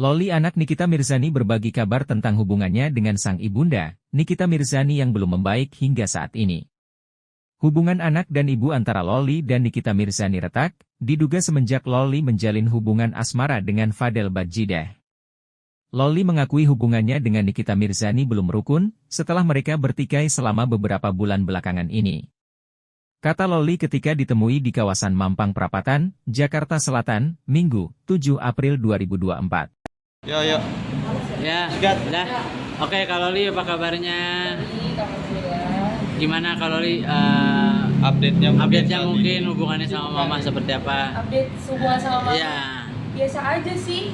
Loli anak Nikita Mirzani berbagi kabar tentang hubungannya dengan sang ibunda, Nikita Mirzani yang belum membaik hingga saat ini. Hubungan anak dan ibu antara Loli dan Nikita Mirzani retak, diduga semenjak Loli menjalin hubungan asmara dengan Fadel Badjidah. Loli mengakui hubungannya dengan Nikita Mirzani belum rukun, setelah mereka bertikai selama beberapa bulan belakangan ini. Kata Loli ketika ditemui di kawasan Mampang Perapatan, Jakarta Selatan, Minggu, 7 April 2024. Ya, Udah. Oke, Kak Loli apa kabarnya? Gimana Kak Loli? Update-nya Mungkin hubungannya sama Mama seperti apa? Update hubungan sama Mama? Iya. Biasa aja sih.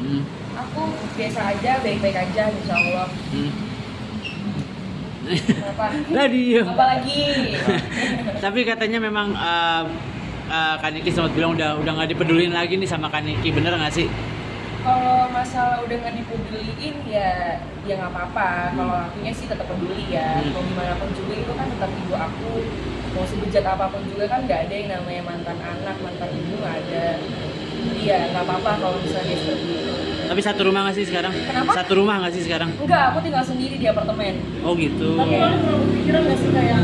Aku biasa aja, baik-baik aja, insya Allah. Kenapa? Apalagi? Tapi katanya memang Kak Niki sempat bilang udah nggak dipedulin lagi nih sama Kak Niki, bener nggak sih? Kalau masalah udah nggak dipeduliin ya nggak apa-apa. Kalau akunya sih tetap peduli ya. Mau gimana pun juga itu kan tetap ibu aku. Mau sebejat apapun juga kan nggak ada yang namanya mantan anak, mantan ibu nggak ada. Jadi ya nggak apa-apa kalau misalnya dia seperti itu. Tapi satu rumah nggak sih sekarang? Kenapa? Satu rumah nggak sih sekarang? Enggak, aku tinggal sendiri di apartemen. Oh gitu. Tapi kalau pernah berpikiran nggak sih kayak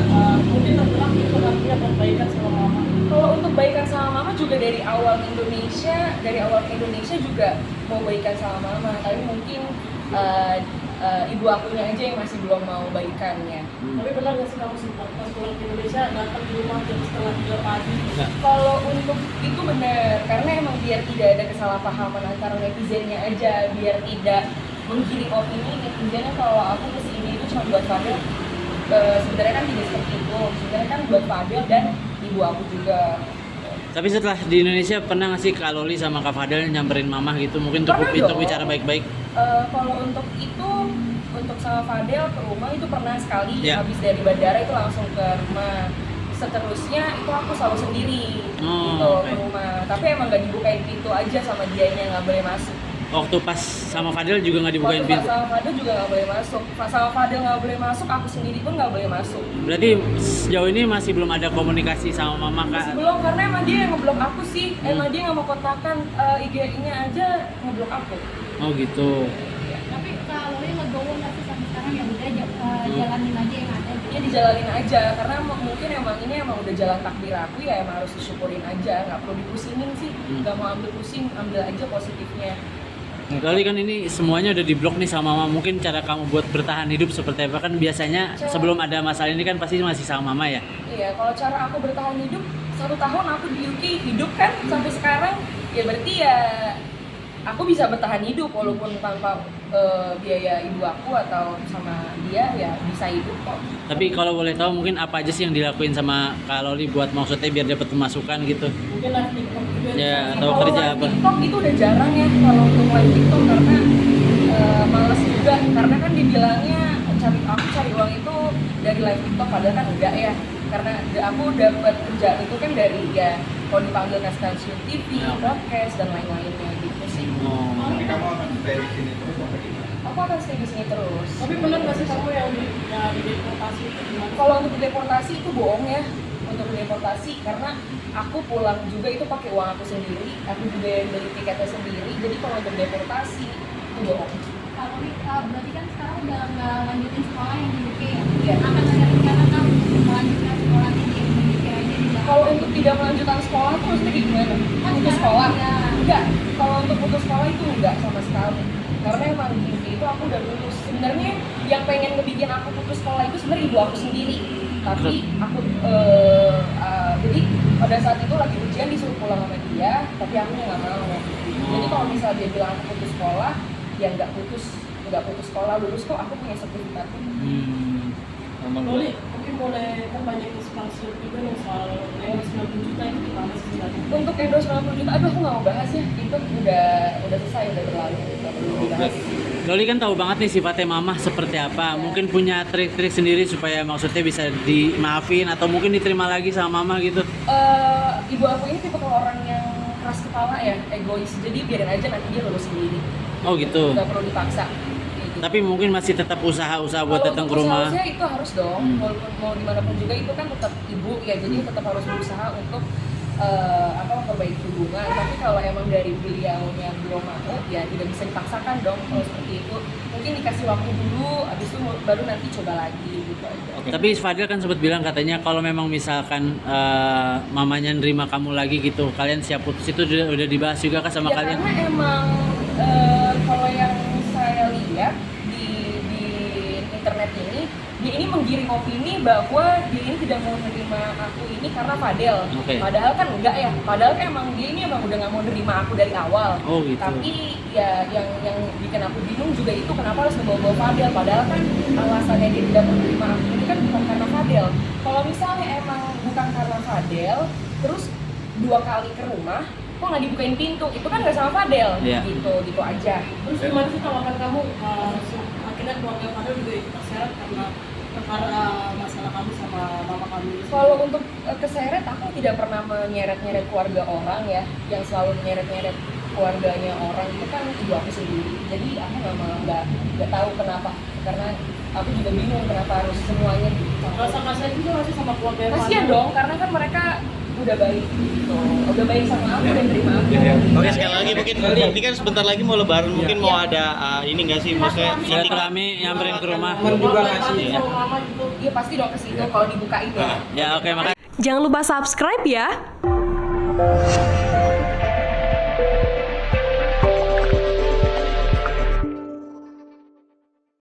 mungkin terbelah itu artinya perbaikan sama mama? Kalau untuk baikan sama mama juga dari awal ke Indonesia juga mau baikan sama mama, tapi mungkin ibu akunya aja yang masih belum mau baikannya. Tapi benar nggak sih kamu sempat pas pulang ke Indonesia datang di rumah jam setengah 3 pagi? Kalau untuk itu benar, karena emang biar tidak ada kesalahpahaman antara netizennya aja, biar tidak menggiring opini netizennya kalau aku kesini itu cuma buat Fadel. Sebenarnya kan tidak seperti itu, sebenarnya kan buat Fadel dan ibu aku juga. Tapi setelah di Indonesia pernah nggak sih Kak Loli sama Kak Fadel nyamperin Mama gitu? Mungkin untuk bicara baik-baik. Kalau untuk itu, untuk sama Fadel ke rumah itu pernah sekali. Yeah. Habis dari bandara itu langsung ke rumah. Seterusnya itu aku selalu sendiri ke rumah. Tapi emang nggak dibukain pintu aja sama dianya, nggak boleh masuk. Waktu pas sama Fadel juga nggak dibukain pintu? Sama Fadel juga nggak boleh masuk. Sama Fadel nggak boleh masuk, aku sendiri pun nggak boleh masuk. Berarti sejauh ini masih belum ada komunikasi sama Mama Kak? Masih belum, karena emang dia yang ngeblok aku sih. Emang dia nggak mau kontakkan, IG-nya aja ngeblok aku. Oh gitu. Tapi kalau dia ngegowo nggak sih sampai sekarang ya udah jalanin aja yang ada. Ya dijalanin aja, karena mungkin emang ini emang udah jalan takdir aku ya, emang harus disyukurin aja, nggak perlu dipusingin sih. Nggak mau ambil pusing, ambil aja positifnya. Kali kan ini semuanya udah diblok nih sama Mama. Mungkin cara kamu buat bertahan hidup seperti apa? Kan biasanya sebelum ada masalah ini kan pasti masih sama Mama ya? Iya, kalau cara aku bertahan hidup, 1 tahun aku di UK hidup kan sampai sekarang, ya berarti ya aku bisa bertahan hidup walaupun tanpa biaya ibu aku atau sama dia ya bisa hidup kok. Tapi kalau boleh tahu mungkin apa aja sih yang dilakuin sama Kak Loli buat maksudnya biar dapat pemasukan gitu? Mungkin live TikTok juga. Ya, atau Kalau kerja live apa? TikTok itu udah jarang ya kalau untuk live TikTok, karena males juga, karena kan dibilangnya aku cari uang itu dari live TikTok, padahal kan enggak ya, karena aku dapat kerja itu kan dari ya kalau dipanggil ke stasiun TV, podcast dan lain-lainnya gitu sih. Tapi kamu akan stay di sini terus sampai gimana? Aku akan stay di sini terus. Tapi benar nggak sih kamu yang dideportasi itu gimana? Kalau untuk deportasi itu bohong ya, untuk deportasi, karena aku pulang juga itu pakai uang aku sendiri, aku juga yang beli tiketnya sendiri. Jadi kalau untuk deportasi itu bohong. Kalau berarti kan sekarang udah nggak lanjutin sekolah yang di UK ya? Iya. Akan ada rencana kan untuk melanjutkan sekolahnya di Indonesia aja di Jakarta? Kalau untuk tidak melanjutkan sekolah itu maksudnya gimana? Putus sekolah? Ya. Enggak. Kalau untuk putus sekolah itu enggak sama sekali. Karena emang di UK itu aku udah lulus. Sebenarnya yang pengen ngebikin aku putus sekolah itu sebenarnya ibu aku sendiri. Tapi aku jadi pada saat itu lagi ujian disuruh pulang sama dia, tapi aku nggak mau. Jadi kalau misalnya dia bilang aku putus sekolah, ya nggak putus sekolah, lulus kok, aku punya sertifikat. Loli, mungkin boleh kan banyak inspirasi juga nih soal Euro 90 juta itu gimana sih sebenarnya? Untuk Euro 90 juta, aduh aku nggak mau bahas ya, itu udah selesai, udah berlalu, nggak perlu dibahas. Loli kan tahu banget nih sifatnya Mama seperti apa. Mungkin punya trik-trik sendiri supaya maksudnya bisa dimaafin atau mungkin diterima lagi sama Mama gitu. Ibu aku ini tipe orang yang keras kepala ya, egois, jadi biarin aja nanti dia lulus sendiri. Oh gitu. Nggak perlu dipaksa. Tapi mungkin masih tetap usaha-usaha buat datang ke rumah. Kalau itu harus dong, walaupun mau gimana pun juga itu kan tetap ibu ya, jadi tetap harus berusaha untuk memperbaiki hubungan. Tapi kalau emang dari beliaunya belum mau, ya tidak bisa dipaksakan dong kalau seperti itu. Mungkin dikasih waktu dulu, habis itu baru nanti coba lagi gitu aja. Tapi Fadil kan sempat bilang katanya kalau memang misalkan mamanya nerima kamu lagi gitu, kalian siap putus, itu udah dibahas juga kan sama Ya kalian? karena emang kalau yang saya lihat di internet ini, dia ini menggiring opini bahwa dia ini tidak mau menerima aku ini karena Fadel. Oke. Padahal kan enggak ya. Padahal kan emang dia ini emang udah nggak mau nerima aku dari awal. Oh gitu. Tapi ya yang bikin aku bingung juga itu kenapa harus ngebawa-bawa Fadel. Padahal kan alasannya dia tidak mau menerima aku ini kan bukan karena Fadel. Kalau misalnya emang bukan karena Fadel, terus 2 kali ke rumah, kok nggak dibukain pintu? Itu kan nggak sama Fadel. Iya. Gitu aja. Terus gimana sih tanggapan kamu akhirnya keluarga Fadel juga terseret karena masalah kamu sama mama kamu? Kalau untuk keseret, aku tidak pernah menyeret-nyeret keluarga orang ya. Yang selalu menyeret-nyeret keluarganya orang itu kan ibu aku sendiri. Jadi aku nggak tahu kenapa. Karena aku juga bingung kenapa harus semuanya dicampur. Rasa kasihan juga masih sama keluarga Kasian dong, karena kan mereka udah baik gitu. Udah baik sama aku dan terima aku. Oke, sekali lagi mungkin ini kan sebentar lagi mau lebaran, mungkin mau ada ini nggak sih, maksudnya Silaturahmi nyamperin ke rumah. juga nggak sih? sama mama gitu. Iya pasti dong ke situ kalau dibukain ya. Ya oke, makasih. Jangan lupa subscribe ya.